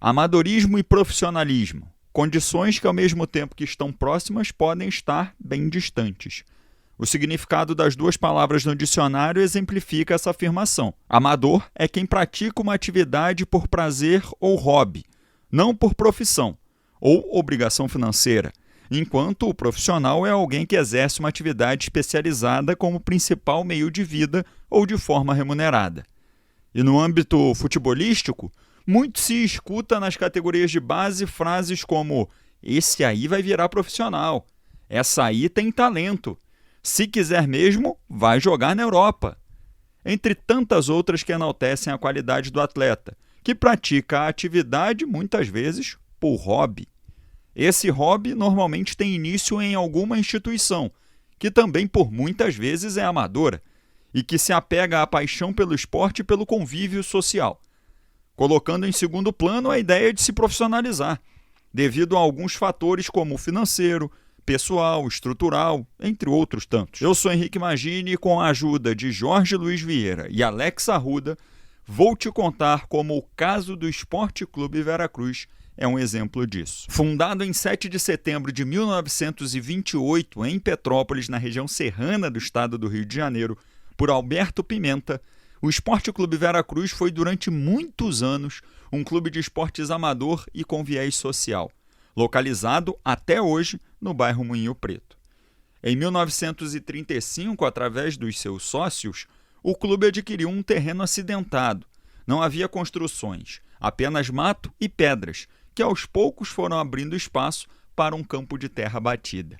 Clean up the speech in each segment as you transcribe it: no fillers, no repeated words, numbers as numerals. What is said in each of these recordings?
Amadorismo e profissionalismo, condições que ao mesmo tempo que estão próximas podem estar bem distantes. O significado das duas palavras no dicionário exemplifica essa afirmação. Amador é quem pratica uma atividade por prazer ou hobby, não por profissão ou obrigação financeira, enquanto o profissional é alguém que exerce uma atividade especializada como principal meio de vida ou de forma remunerada. E no âmbito futebolístico, muito se escuta nas categorias de base frases como "esse aí vai virar profissional", "essa aí tem talento", "se quiser mesmo, vai jogar na Europa", entre tantas outras que enaltecem a qualidade do atleta, que pratica a atividade, muitas vezes, por hobby. Esse hobby normalmente tem início em alguma instituição, que também por muitas vezes é amadora, e que se apega à paixão pelo esporte e pelo convívio social, colocando em segundo plano a ideia de se profissionalizar, devido a alguns fatores como o financeiro, pessoal, estrutural, entre outros tantos. Eu sou Henrique Magini e com a ajuda de Jorge Luiz Vieira e Alex Arruda, vou te contar como o caso do Esporte Clube Veracruz é um exemplo disso. Fundado em 7 de setembro de 1928 em Petrópolis, na região serrana do estado do Rio de Janeiro, por Alberto Pimenta, o Esporte Clube Veracruz foi durante muitos anos um clube de esportes amador e com viés social, localizado até hoje no bairro Moinho Preto. Em 1935, através dos seus sócios, o clube adquiriu um terreno acidentado. Não havia construções, apenas mato e pedras, que aos poucos foram abrindo espaço para um campo de terra batida.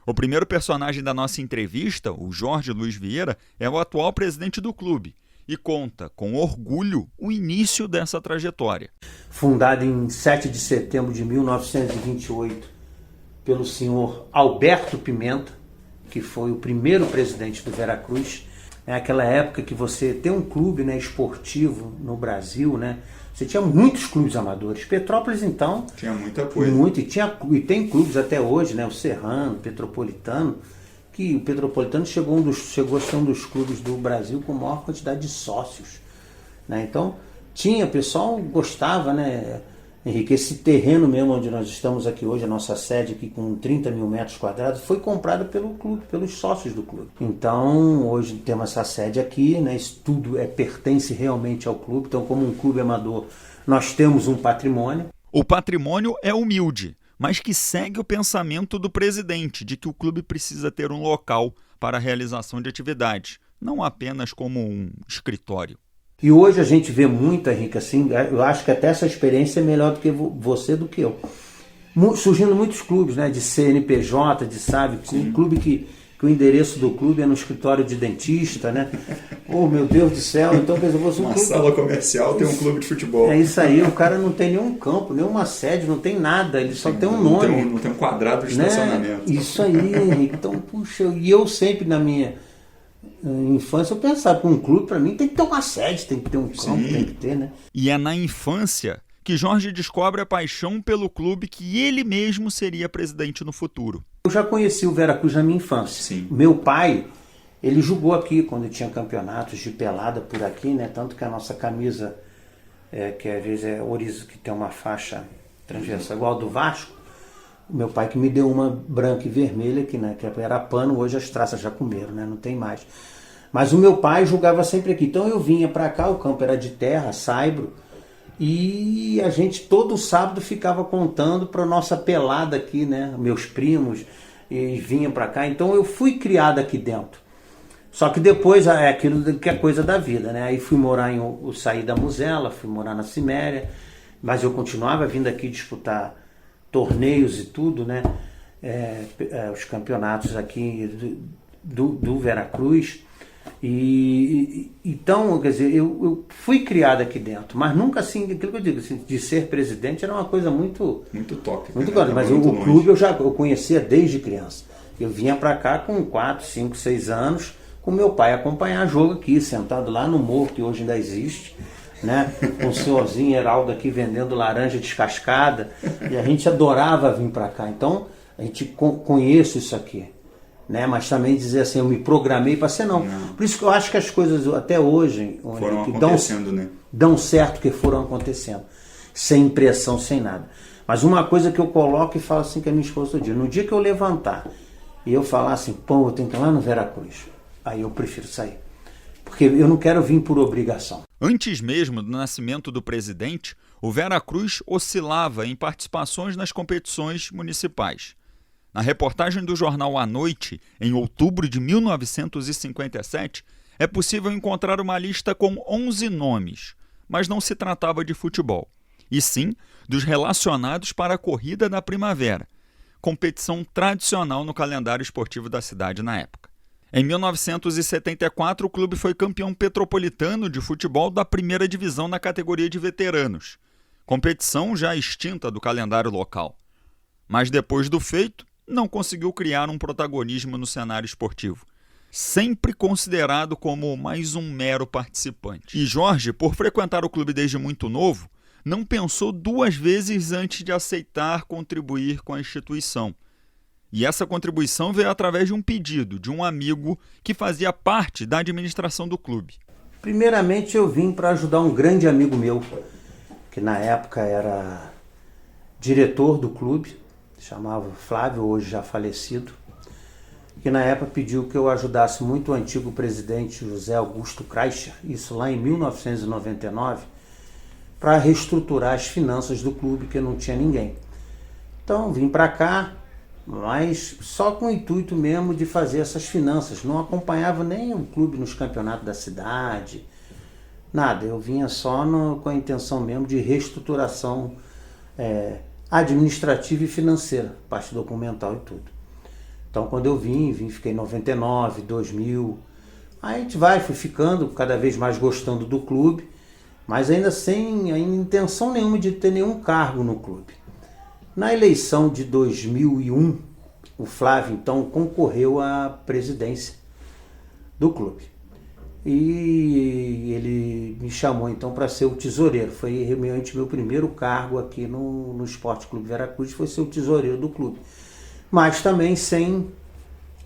O primeiro personagem da nossa entrevista, o Jorge Luiz Vieira, é o atual presidente do clube e conta, com orgulho, o início dessa trajetória. Fundado em 7 de setembro de 1928 pelo senhor Alberto Pimenta, que foi o primeiro presidente do Veracruz. É aquela época que você tem um clube, né, esportivo no Brasil, né? Você tinha muitos clubes amadores. Petrópolis, então... Tinha muita coisa. Muito, e tem clubes até hoje, né? O Serrano, o Petropolitano, que o Petropolitano chegou a ser um dos clubes do Brasil com maior quantidade de sócios, né? Então, o pessoal gostava, né, Henrique? Esse terreno mesmo onde nós estamos aqui hoje, a nossa sede aqui com 30 mil metros quadrados, foi comprada pelo clube, pelos sócios do clube. Então, hoje temos essa sede aqui, né? Isso tudo pertence realmente ao clube. Então, como um clube amador, nós temos um patrimônio. O patrimônio é humilde, mas que segue o pensamento do presidente de que o clube precisa ter um local para a realização de atividades, não apenas como um escritório. E hoje a gente vê muito, Henrique, assim, eu acho que até essa experiência é melhor do que você, do que eu. Surgindo muitos clubes, né, de CNPJ, de SAV, um clube que o endereço do clube é no escritório de dentista, né? Oh, meu Deus do céu, então quer dizer, você uma sala comercial tem um clube de futebol. É isso aí, o cara não tem nenhum campo, nenhuma sede, não tem nada, ele só tem um nome. Não tem um quadrado de estacionamento. Isso aí, Henrique. Então, puxa, e eu sempre na minha infância eu pensava que um clube para mim tem que ter uma sede, tem que ter um campo, tem que ter, né? E é na infância que Jorge descobre a paixão pelo clube que ele mesmo seria presidente no futuro. Eu já conheci o Veracruz na minha infância. Sim. Meu pai, ele jogou aqui quando tinha campeonatos de pelada por aqui, né? Tanto que a nossa camisa, que às vezes é orizo, que tem uma faixa transversal igual a do Vasco, meu pai que me deu uma branca e vermelha, que era pano, hoje as traças já comeram, né? Não tem mais. Mas o meu pai jogava sempre aqui. Então eu vinha para cá, o campo era de terra, saibro, e a gente todo sábado ficava contando para nossa pelada aqui, né? Meus primos, e vinham para cá. Então eu fui criado aqui dentro. Só que depois é aquilo que é coisa da vida, né? Aí fui morar saí da Muzela, fui morar na Ciméria, mas eu continuava vindo aqui disputar torneios e tudo, né? Os campeonatos aqui do Veracruz. Então, quer dizer, eu fui criado aqui dentro, mas nunca assim, aquilo que eu digo, assim, de ser presidente era uma coisa muito top, muito grande, mas o clube eu conhecia desde criança. Eu vinha para cá com 4, 5, 6 anos com meu pai acompanhar jogo aqui, sentado lá no morro que hoje ainda existe, né? Com o senhorzinho Heraldo aqui vendendo laranja descascada, e a gente adorava vir para cá. Então a gente conhece isso aqui, né? Mas também dizer assim, eu me programei para ser não. Por isso que eu acho que as coisas até hoje foram acontecendo, né? Dão certo que foram acontecendo. sem pressão, sem nada. Mas uma coisa que eu coloco e falo assim que a minha esposa todo dia, no dia que eu levantar e eu falar assim, pô, eu tenho que ir lá no Veracruz, aí eu prefiro sair. Porque eu não quero vir por obrigação. Antes mesmo do nascimento do presidente, o Veracruz oscilava em participações nas competições municipais. Na reportagem do jornal A Noite, em outubro de 1957, é possível encontrar uma lista com 11 nomes, mas não se tratava de futebol, e sim dos relacionados para a Corrida da Primavera, competição tradicional no calendário esportivo da cidade na época. Em 1974, o clube foi campeão petropolitano de futebol da primeira divisão na categoria de veteranos, competição já extinta do calendário local. Mas depois do feito, não conseguiu criar um protagonismo no cenário esportivo, sempre considerado como mais um mero participante. E Jorge, por frequentar o clube desde muito novo, não pensou duas vezes antes de aceitar contribuir com a instituição. E essa contribuição veio através de um pedido de um amigo que fazia parte da administração do clube. Primeiramente eu vim para ajudar um grande amigo meu, que na época era diretor do clube, chamava Flávio, hoje já falecido, que na época pediu que eu ajudasse muito o antigo presidente José Augusto Kreischer, isso lá em 1999, para reestruturar as finanças do clube, que não tinha ninguém. Então vim para cá, mas só com o intuito mesmo de fazer essas finanças. Não acompanhava nem o clube nos campeonatos da cidade, nada. Eu vinha só com a intenção mesmo de reestruturação administrativa e financeira, parte documental e tudo. Então quando eu fiquei em 99, 2000, aí a gente fui ficando cada vez mais gostando do clube, mas ainda sem a intenção nenhuma de ter nenhum cargo no clube. Na eleição de 2001, o Flávio, então, concorreu à presidência do clube. E ele me chamou, então, para ser o tesoureiro. Foi realmente meu primeiro cargo aqui no Esporte Clube Veracruz, foi ser o tesoureiro do clube. Mas também sem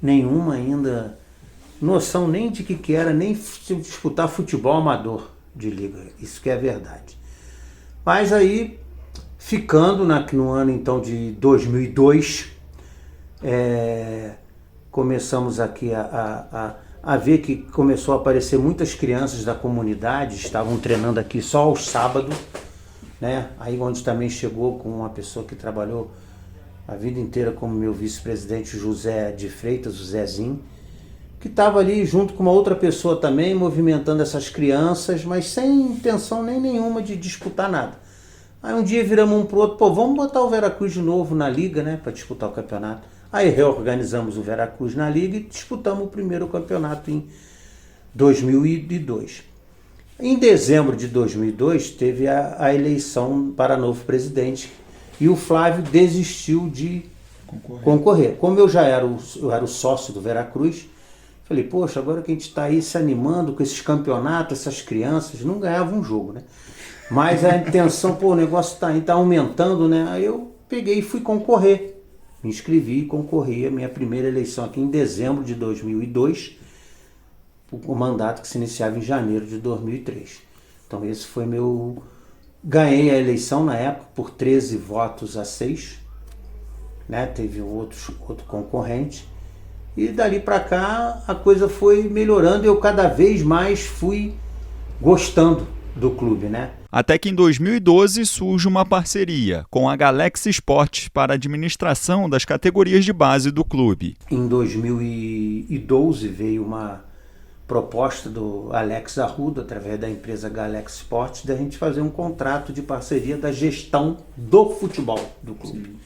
nenhuma ainda noção nem de que era, nem disputar futebol amador de liga. Isso que é verdade. Mas aí, ficando no ano então de 2002, começamos aqui a ver que começou a aparecer muitas crianças da comunidade, estavam treinando aqui só aos sábados, né? Aí onde também chegou com uma pessoa que trabalhou a vida inteira como meu vice-presidente, José de Freitas, o Zezinho, que estava ali junto com uma outra pessoa também, movimentando essas crianças, mas sem intenção nem nenhuma de disputar nada. Aí um dia viramos um pro outro, vamos botar o Veracruz de novo na liga, né, para disputar o campeonato. Aí reorganizamos o Veracruz na liga e disputamos o primeiro campeonato em 2002. Em dezembro de 2002 teve a eleição para novo presidente e o Flávio desistiu de concorrer. Como eu era o sócio do Veracruz, falei, poxa, agora que a gente está aí se animando com esses campeonatos, essas crianças, não ganhavam um jogo, né? Mas a intenção, o negócio tá aumentando, né? Aí eu peguei e fui concorrer. Me inscrevi e concorri a minha primeira eleição aqui em dezembro de 2002, o mandato que se iniciava em janeiro de 2003. Então esse foi meu... Ganhei a eleição na época por 13 votos a 6, né? Teve outro concorrente. E dali para cá a coisa foi melhorando e eu cada vez mais fui gostando do clube, né? Até que em 2012 surge uma parceria com a Galex Esportes para a administração das categorias de base do clube. Em 2012 veio uma proposta do Alex Arruda, através da empresa Galex Esportes, da gente fazer um contrato de parceria da gestão do futebol do clube. Sim.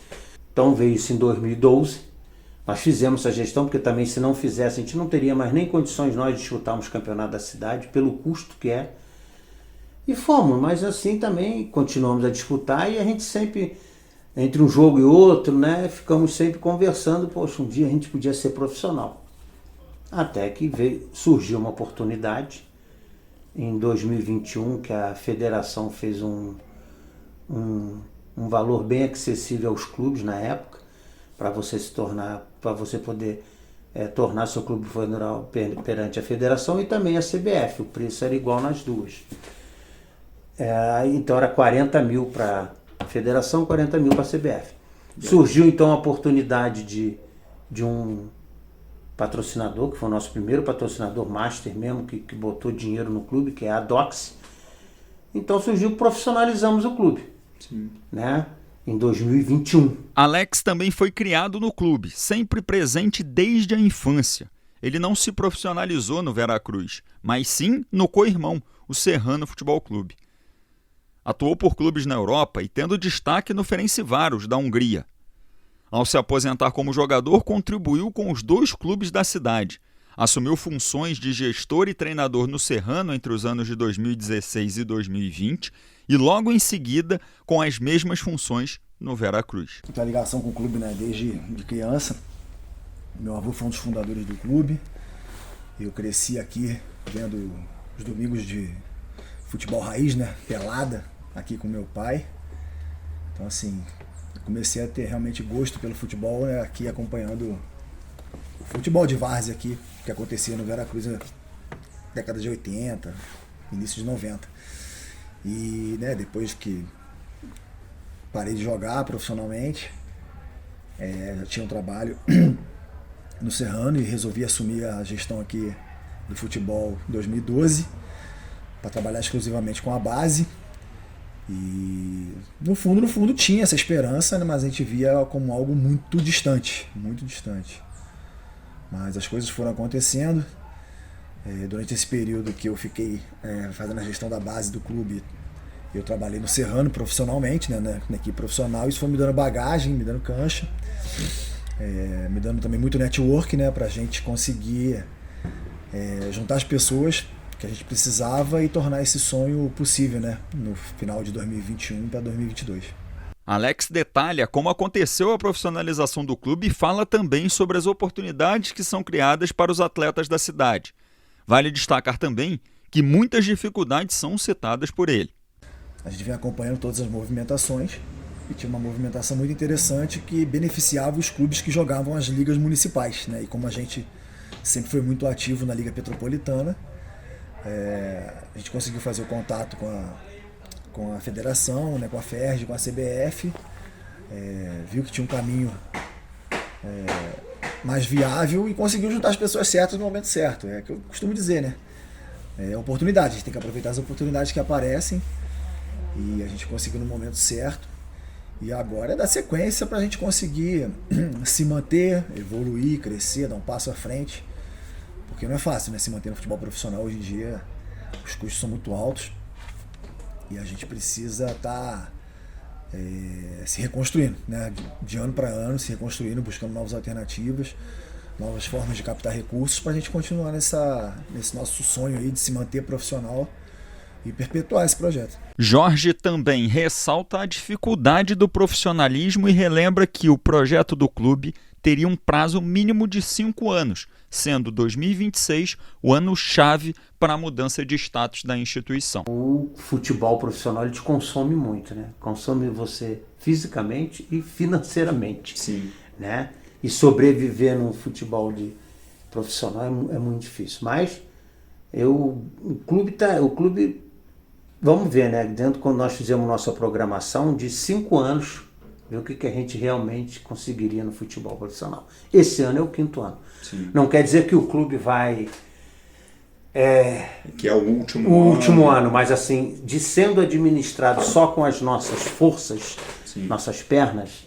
Então veio isso em 2012. Nós fizemos essa gestão, porque também se não fizesse, a gente não teria mais nem condições nós de disputarmos o campeonato da cidade, pelo custo que é. E fomos, mas assim também continuamos a disputar e a gente sempre, entre um jogo e outro, né, ficamos sempre conversando, poxa, um dia a gente podia ser profissional. Até que surgiu uma oportunidade, em 2021, que a federação fez um valor bem acessível aos clubes na época, para você poder tornar seu clube profissional perante a federação e também a CBF, o preço era igual nas duas. Então era 40 mil para a federação, 40 mil para a CBF. Surgiu então a oportunidade de um patrocinador, que foi o nosso primeiro patrocinador master mesmo, que botou dinheiro no clube, que é a Dox. Então surgiu, profissionalizamos o clube. Sim. Né? Em 2021. Alex também foi criado no clube, sempre presente desde a infância. Ele não se profissionalizou no Veracruz, mas sim no co-irmão, o Serrano Futebol Clube. Atuou por clubes na Europa e tendo destaque no Ferencváros, da Hungria. Ao se aposentar como jogador, contribuiu com os 2 clubes da cidade. Assumiu funções de gestor e treinador no Serrano entre os anos de 2016 e 2020 e logo em seguida com as mesmas funções no Veracruz. Tenho ligação com o clube, né, desde de criança. Meu avô foi um dos fundadores do clube. Eu cresci aqui vendo os domingos de futebol raiz, né, pelada, aqui com meu pai. Então assim, comecei a ter realmente gosto pelo futebol, né, aqui acompanhando o futebol de várzea aqui, que acontecia no Veracruz na década de 80, início de 90. E né, depois que parei de jogar profissionalmente, já tinha um trabalho no Serrano e resolvi assumir a gestão aqui do futebol em 2012 para trabalhar exclusivamente com a base. E no fundo tinha essa esperança, né, mas a gente via como algo muito distante, muito distante. Mas as coisas foram acontecendo. Durante esse período que eu fiquei fazendo a gestão da base do clube, eu trabalhei no Serrano profissionalmente, né, na equipe profissional. Isso foi me dando bagagem, me dando cancha, me dando também muito network, né, para a gente conseguir juntar as pessoas que a gente precisava e tornar esse sonho possível, né, no final de 2021 para 2022. Alex detalha como aconteceu a profissionalização do clube e fala também sobre as oportunidades que são criadas para os atletas da cidade. Vale destacar também que muitas dificuldades são citadas por ele. A gente vem acompanhando todas as movimentações e tinha uma movimentação muito interessante que beneficiava os clubes que jogavam as ligas municipais, né? E como a gente sempre foi muito ativo na Liga Petropolitana, a gente conseguiu fazer o contato com a federação, né, com a FERJ, com a CBF, viu que tinha um caminho mais viável e conseguiu juntar as pessoas certas no momento certo. É o que eu costumo dizer, né? Oportunidade, a gente tem que aproveitar as oportunidades que aparecem e a gente conseguiu no momento certo. E agora é dar sequência para a gente conseguir se manter, evoluir, crescer, dar um passo à frente. Porque não é fácil, né, se manter no futebol profissional hoje em dia, os custos são muito altos. E a gente precisa estar se reconstruindo, né? De ano para ano, se reconstruindo, buscando novas alternativas, novas formas de captar recursos para a gente continuar nesse nosso sonho aí de se manter profissional e perpetuar esse projeto. Jorge também ressalta a dificuldade do profissionalismo e relembra que o projeto do clube teria um prazo mínimo de 5 anos, sendo 2026 o ano-chave para a mudança de status da instituição. O futebol profissional ele te consome muito, né? Consome você fisicamente e financeiramente. Sim. Né? E sobreviver no futebol profissional é muito difícil. Mas o clube, vamos ver, né? Dentro quando nós fizemos nossa programação de 5 anos, ver o que a gente realmente conseguiria no futebol profissional. Esse ano é o 5º ano. Sim. Não quer dizer que o clube vai... que é o último ano, mas assim, de sendo administrado só com as nossas forças, sim, nossas pernas,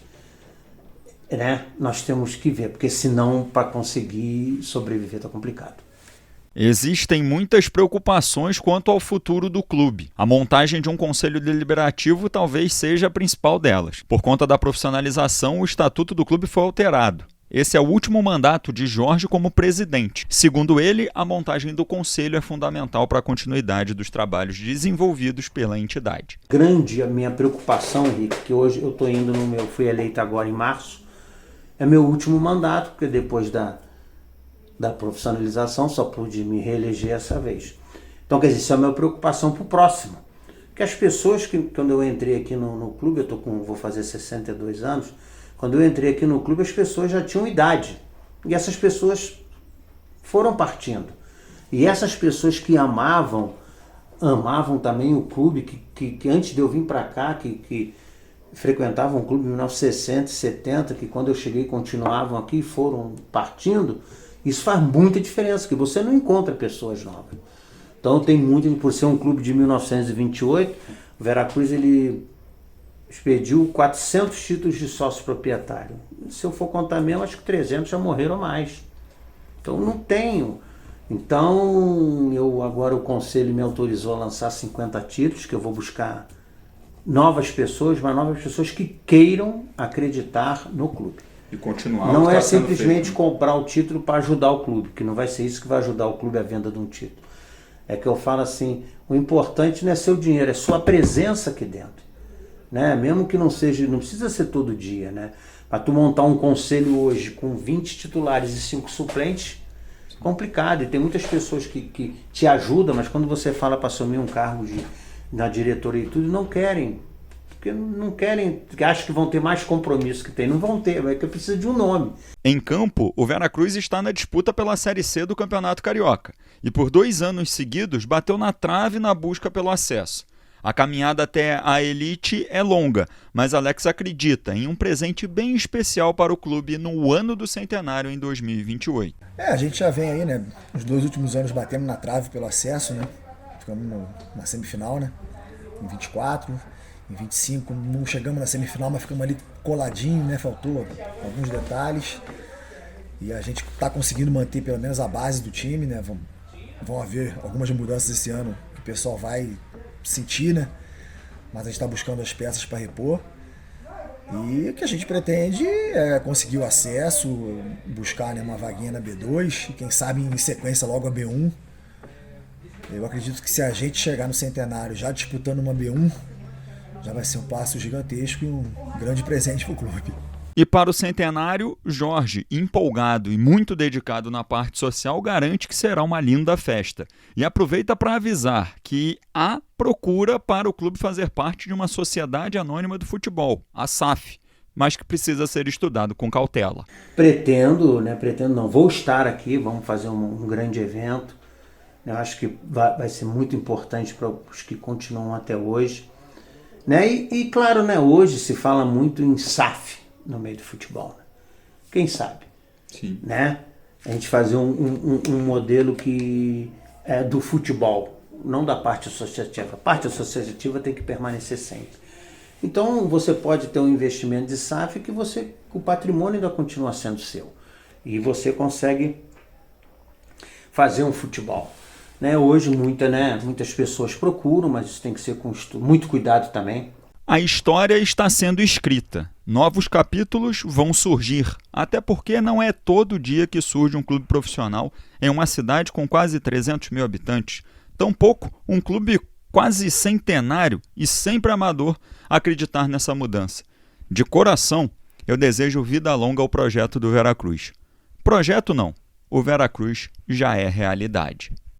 né, nós temos que ver, porque senão para conseguir sobreviver está complicado. Existem muitas preocupações quanto ao futuro do clube. A montagem de um conselho deliberativo talvez seja a principal delas. Por conta da profissionalização, o estatuto do clube foi alterado. Esse é o último mandato de Jorge como presidente. Segundo ele, a montagem do conselho é fundamental para a continuidade dos trabalhos desenvolvidos pela entidade. Grande a minha preocupação, Henrique, que hoje eu estou indo fui eleito agora em março, é meu último mandato, porque depois da profissionalização só pude me reeleger essa vez. Então, quer dizer, isso é a minha preocupação para o próximo. Porque as pessoas que, quando eu entrei aqui no clube, vou fazer 62 anos, quando eu entrei aqui no clube, as pessoas já tinham idade. E essas pessoas foram partindo. E essas pessoas que amavam amavam também o clube, que antes de eu vir para cá, que frequentavam o clube em 1960 e 70, que quando eu cheguei continuavam aqui e foram partindo, isso faz muita diferença, que você não encontra pessoas novas. Então tem muito, por ser um clube de 1928, o Veracruz ele expediu 400 títulos de sócio proprietário. Se eu for contar mesmo, acho que 300 já morreram mais. Então não tenho. Então agora o conselho me autorizou a lançar 50 títulos, que eu vou buscar novas pessoas, mas novas pessoas que queiram acreditar no clube. E continuar. Não é simplesmente comprar o título para ajudar o clube, que não vai ser isso que vai ajudar o clube a venda de um título. É que eu falo assim, o importante não é seu dinheiro, é sua presença aqui dentro. Né? Mesmo que não seja, não precisa ser todo dia, né? Para tu montar um conselho hoje com 20 titulares e 5 suplentes, complicado. E tem muitas pessoas que te ajudam, mas quando você fala para assumir um cargo na diretoria e tudo, não querem. Porque não querem, porque acham que vão ter mais compromisso que tem. Não vão ter, é que precisa de um nome. Em campo, o Veracruz está na disputa pela Série C do Campeonato Carioca e por 2 anos seguidos bateu na trave na busca pelo acesso. A caminhada até a elite é longa, mas Alex acredita em um presente bem especial para o clube no ano do centenário em 2028. A gente já vem aí, né? Os 2 últimos anos batendo na trave pelo acesso, né? Ficamos na semifinal, né? Em 24, em 25 não chegamos na semifinal, mas ficamos ali coladinho, né? Faltou alguns detalhes. E a gente está conseguindo manter pelo menos a base do time, né? Vão haver algumas mudanças esse ano que o pessoal vai sentir, né? Mas a gente está buscando as peças para repor. E o que a gente pretende é conseguir o acesso, buscar, né, uma vaguinha na B2 e quem sabe em sequência logo a B1. Eu acredito que se a gente chegar no centenário já disputando uma B1, já vai ser um passo gigantesco e um grande presente para o clube. E para o centenário, Jorge, empolgado e muito dedicado na parte social, garante que será uma linda festa. E aproveita para avisar que há procura para o clube fazer parte de uma sociedade anônima do futebol, a SAF, mas que precisa ser estudado com cautela. Pretendo não, vou estar aqui, vamos fazer um grande evento. Eu acho que vai ser muito importante para os que continuam até hoje. Né? E claro, né, hoje se fala muito em SAF no meio do futebol. Né? Quem sabe? Sim. Né? A gente fazer um modelo que é do futebol, não da parte associativa. A parte associativa tem que permanecer sempre. Então você pode ter um investimento de SAF que o patrimônio ainda continua sendo seu. E você consegue fazer um futebol. Né? Hoje muitas pessoas procuram, mas isso tem que ser com muito cuidado também. A história está sendo escrita. Novos capítulos vão surgir, até porque não é todo dia que surge um clube profissional em uma cidade com quase 300 mil habitantes. Tampouco um clube quase centenário e sempre amador acreditar nessa mudança. De coração, eu desejo vida longa ao projeto do Veracruz. Projeto não, o Veracruz já é realidade.